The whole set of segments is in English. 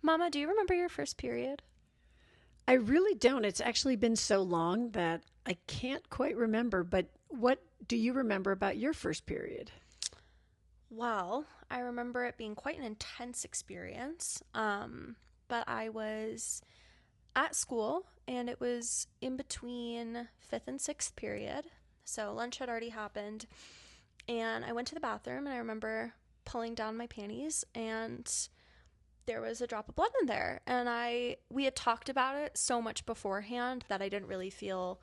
Mama, do you remember your first period? I really don't. It's actually been so long that I can't quite remember. But what do you remember about your first period? Well, I remember it being quite an intense experience. But I was at school and it was in between fifth and sixth period. So lunch had already happened. And I went to the bathroom and I remember pulling down my panties and there was a drop of blood in there. And we had talked about it so much beforehand that I didn't really feel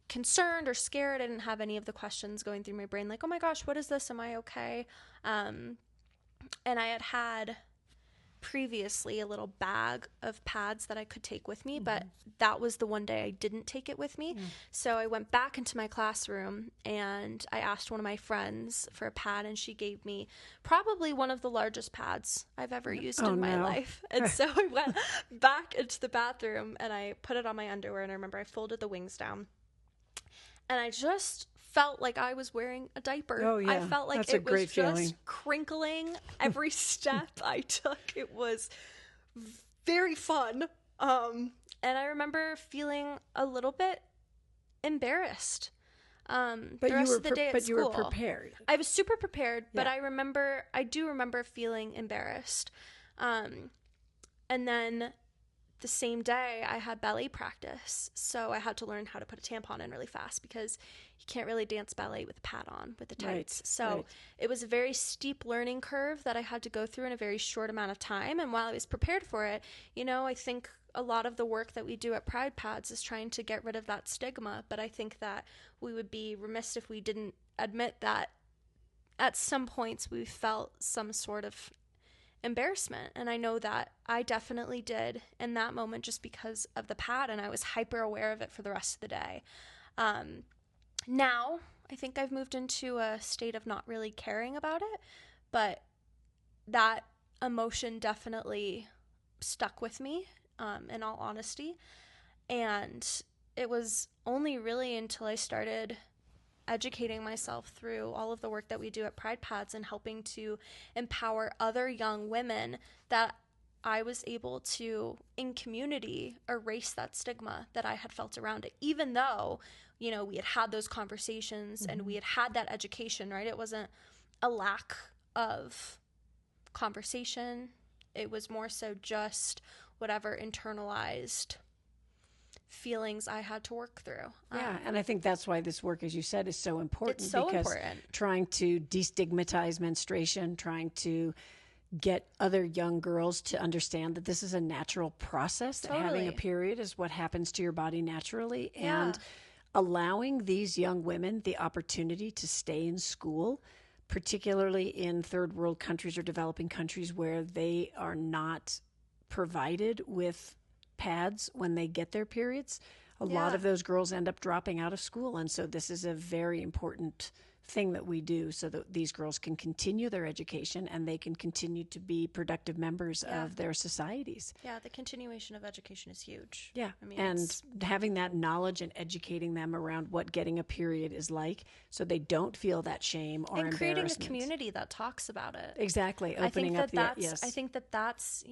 concerned or scared. I didn't have any of the questions going through my brain like, oh my gosh, what is this? Am I okay? And I had previously a little bag of pads that I could take with me, but that was the one day I didn't take it with me. So I went back into my classroom and I asked one of my friends for a pad, and she gave me probably one of the largest pads I've ever used in my life. And so I went back into the bathroom and I put it on my underwear, and I remember I folded the wings down and I just felt like I was wearing a diaper. Oh, yeah. I felt like That's it was just feeling. crinkling every step I took. It was very fun. And I remember feeling a little bit embarrassed. But the rest of the day at school. You were prepared. I was super prepared, but Yeah. I do remember feeling embarrassed. And then the same day I had ballet practice, so I had to learn how to put a tampon in really fast because you can't really dance ballet with a pad on with the tights. It was a very steep learning curve that I had to go through in a very short amount of time. And while I was prepared for it, I think a lot of the work that we do at PridePads is trying to get rid of that stigma, but I think that we would be remiss if we didn't admit that at some points we felt some sort of embarrassment. And I know that I definitely did in that moment just because of the pad, and I was hyper aware of it for the rest of the day. Now I think I've moved into a state of not really caring about it, but that emotion definitely stuck with me, in all honesty. And it was only really until I started educating myself through all of the work that we do at PridePads and helping to empower other young women that I was able to, in community, erase that stigma that I had felt around it, even though, we had had those conversations and we had had that education, right? It wasn't a lack of conversation. It was more so just whatever internalized feelings I had to work through. Yeah, and I think that's why this work, as you said, is so important. It's so because important. Trying to destigmatize menstruation, trying to get other young girls to understand that this is a natural process, that having a period is what happens to your body naturally, and allowing these young women the opportunity to stay in school, particularly in third world countries or developing countries where they are not provided with pads when they get their periods. A lot of those girls end up dropping out of school. And so this is a very important thing that we do so that these girls can continue their education and they can continue to be productive members of their societies. Yeah, the continuation of education is huge. Yeah, I mean, and having that knowledge and educating them around what getting a period is like so they don't feel that shame or embarrassment. And creating a community that talks about it. Exactly, opening up yes. I think that's,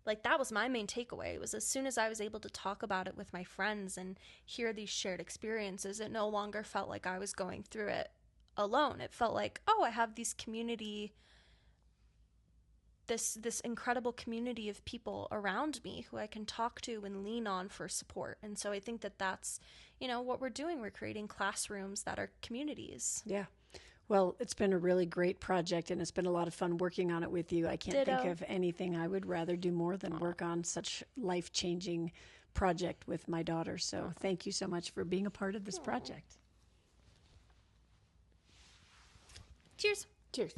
like that was my main takeaway, was as soon as I was able to talk about it with my friends and hear these shared experiences, it no longer felt like I was going through it alone. It felt like, oh, I have this incredible community of people around me who I can talk to and lean on for support. And so I think that that's, what we're doing. We're creating classrooms that are communities. Yeah. Well, it's been a really great project, and it's been a lot of fun working on it with you. I can't think of anything I would rather do more than work on such life-changing project with my daughter. So thank you so much for being a part of this project. Cheers. Cheers.